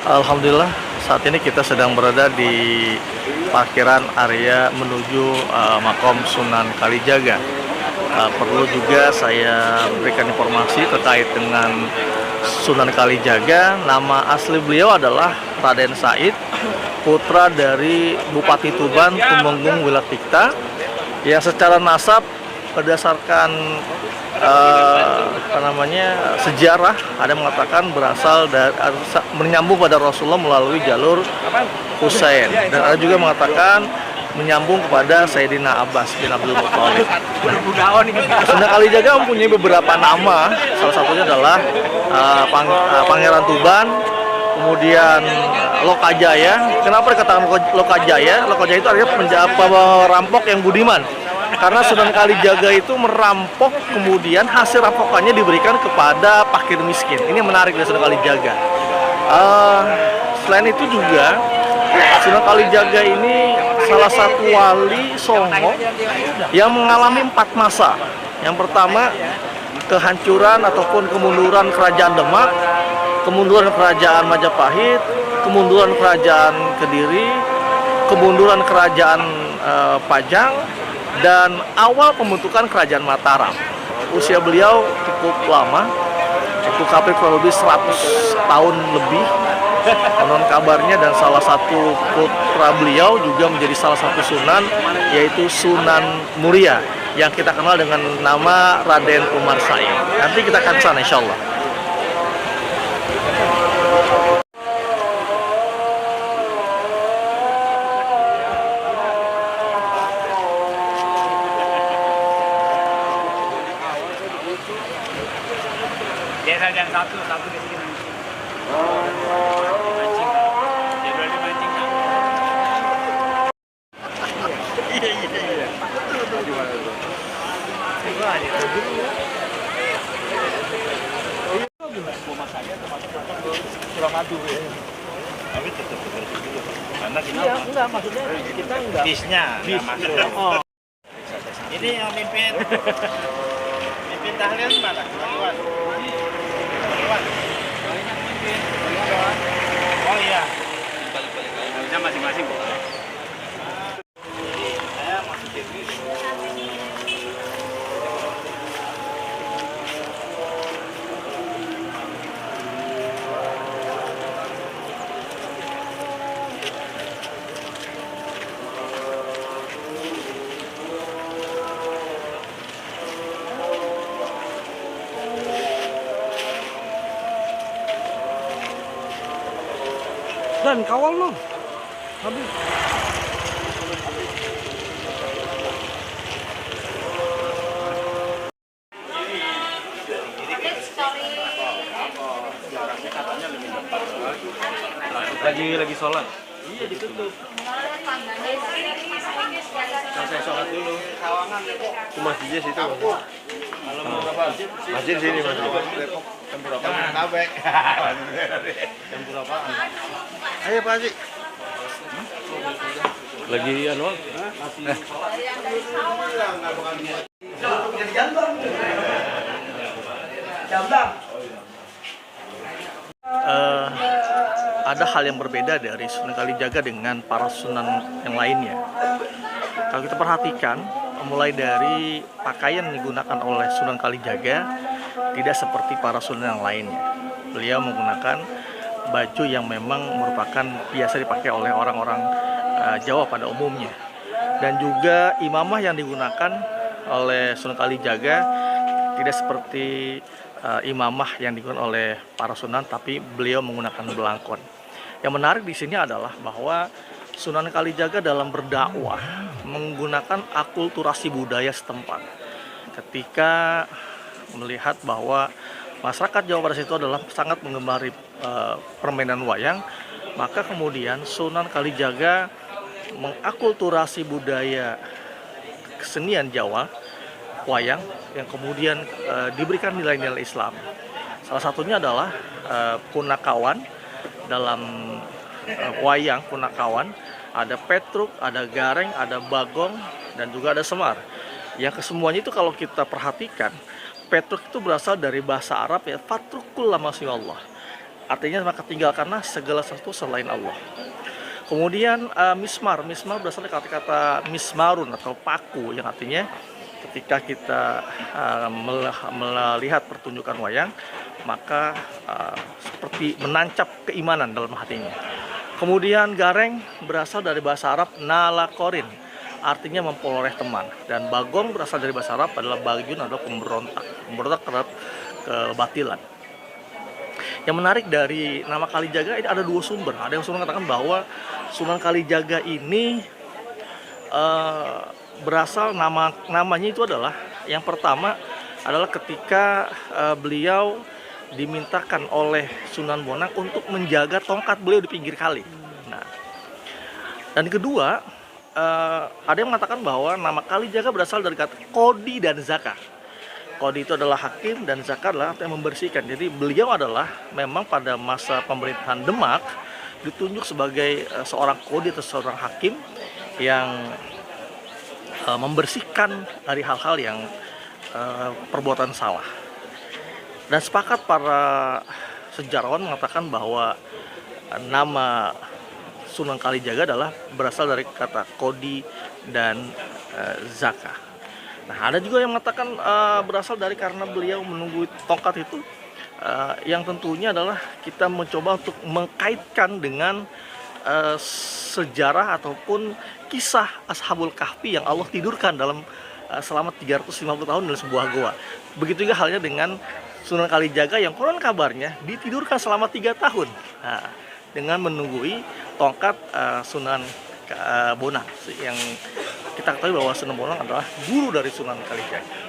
Alhamdulillah, saat ini kita sedang berada di parkiran area menuju makom Sunan Kalijaga. Perlu juga saya berikan informasi terkait dengan Sunan Kalijaga. Nama asli beliau adalah Raden Said, putra dari Bupati Tuban Tumenggung Wilatikta, yang secara nasab berdasarkan sejarah ada mengatakan berasal dari menyambung pada Rasulullah melalui jalur Husain, dan ada juga mengatakan menyambung kepada Sayyidina Abbas bin Abdul Muthalib. Sunan Kalijaga mempunyai beberapa nama, salah satunya adalah Pangeran Tuban, kemudian Lokajaya. Kenapa dikatakan Lokajaya? Lokajaya itu artinya perampok yang budiman. Karena Sunan Kalijaga itu merampok, kemudian hasil rampokannya diberikan kepada fakir miskin. Ini menarik dari Sunan Kalijaga. Selain itu juga Sunan Kalijaga ini salah satu wali Songo yang mengalami 4 masa. Yang pertama, kehancuran ataupun kemunduran kerajaan Demak, kemunduran kerajaan Majapahit, kemunduran kerajaan Kediri, kemunduran kerajaan Pajang, dan awal pembentukan kerajaan Mataram. Usia beliau cukup lama, cukup hampir kurang lebih 100 tahun lebih konon kabarnya, dan salah satu putra beliau juga menjadi salah satu sunan, yaitu Sunan Muria yang kita kenal dengan nama Raden Umar Said. Nanti kita akan kesana insya Allah. Biasa jam satu di sini. Mancing. Jadwalnya mancing. Iya. Suramadu ya. Tapi tetap bekerja dulu. Karena kita enggak, maksudnya kita enggak. Bisnya masuk. Oh. Ini yang mimpin tahlil mana? Oh iya. Balik-balik masing-masing. Saya masuk TV. Dan kawal lo habis. Lagi sholat. Iya, ditutup. Saya sholat dulu. Itu masjidnya situ. Masjid sini mas. Jam berapa? Jam berapa? Ayo Pak Haji. Lagi anu? Ada hal yang berbeda dari Sunan Kalijaga dengan para sunan yang lainnya. Kalau kita perhatikan, mulai dari pakaian yang digunakan oleh Sunan Kalijaga tidak seperti para sunan yang lainnya. Beliau menggunakan baju yang memang merupakan biasa dipakai oleh orang-orang Jawa pada umumnya. Dan juga imamah yang digunakan oleh Sunan Kalijaga tidak seperti imamah yang digunakan oleh para sunan, tapi beliau menggunakan belangkon. Yang menarik di sini adalah bahwa Sunan Kalijaga dalam berdakwah menggunakan akulturasi budaya setempat. Ketika melihat bahwa masyarakat Jawa pada situ adalah sangat menggemari permainan wayang, maka kemudian Sunan Kalijaga mengakulturasi budaya kesenian Jawa wayang yang kemudian diberikan nilai-nilai Islam. Salah satunya adalah punakawan. Dalam wayang punakawan ada petruk, ada gareng, ada bagong, dan juga ada semar. Yang kesemuanya itu kalau kita perhatikan, petruk itu berasal dari bahasa Arab ya, fatrukul lama Allah. artinya maka tinggalkanlah segala sesuatu selain Allah. Kemudian mismar berasal dari kata-kata mismarun atau paku, yang artinya ketika kita melihat pertunjukan wayang, maka seperti menancap keimanan dalam hatinya. Kemudian gareng berasal dari bahasa Arab nalakorin, artinya mempeloreh teman. Dan bagong berasal dari bahasa Arab adalah bagyun, adalah pemberontak terhadap kebatilan. Yang menarik dari nama Kalijaga ini ada dua sumber. Ada yang mengatakan bahwa Sunan Kalijaga ini berasal namanya itu adalah, yang pertama adalah ketika beliau dimintakan oleh Sunan Bonang untuk menjaga tongkat beliau di pinggir kali. Nah, dan kedua, ada yang mengatakan bahwa nama Kalijaga berasal dari kata kodi dan zakah. Kodi itu adalah hakim dan zakah adalah yang membersihkan. Jadi beliau adalah memang pada masa pemerintahan Demak ditunjuk sebagai seorang kodi atau seorang hakim yang membersihkan dari hal-hal yang perbuatan salah. Dan sepakat para sejarawan mengatakan bahwa nama Sunan Kalijaga adalah berasal dari kata kodi dan zakah. Nah, ada juga yang mengatakan berasal dari karena beliau menunggu tongkat itu, yang tentunya adalah kita mencoba untuk mengkaitkan dengan sejarah ataupun kisah Ashabul Kahfi yang Allah tidurkan dalam selama 350 tahun dalam sebuah goa. Begitu juga halnya dengan Sunan Kalijaga yang konon kabarnya ditidurkan selama 3 tahun dengan menunggui tongkat Sunan Bonang, yang kita ketahui bahwa Sunan Bonang adalah guru dari Sunan Kalijaga.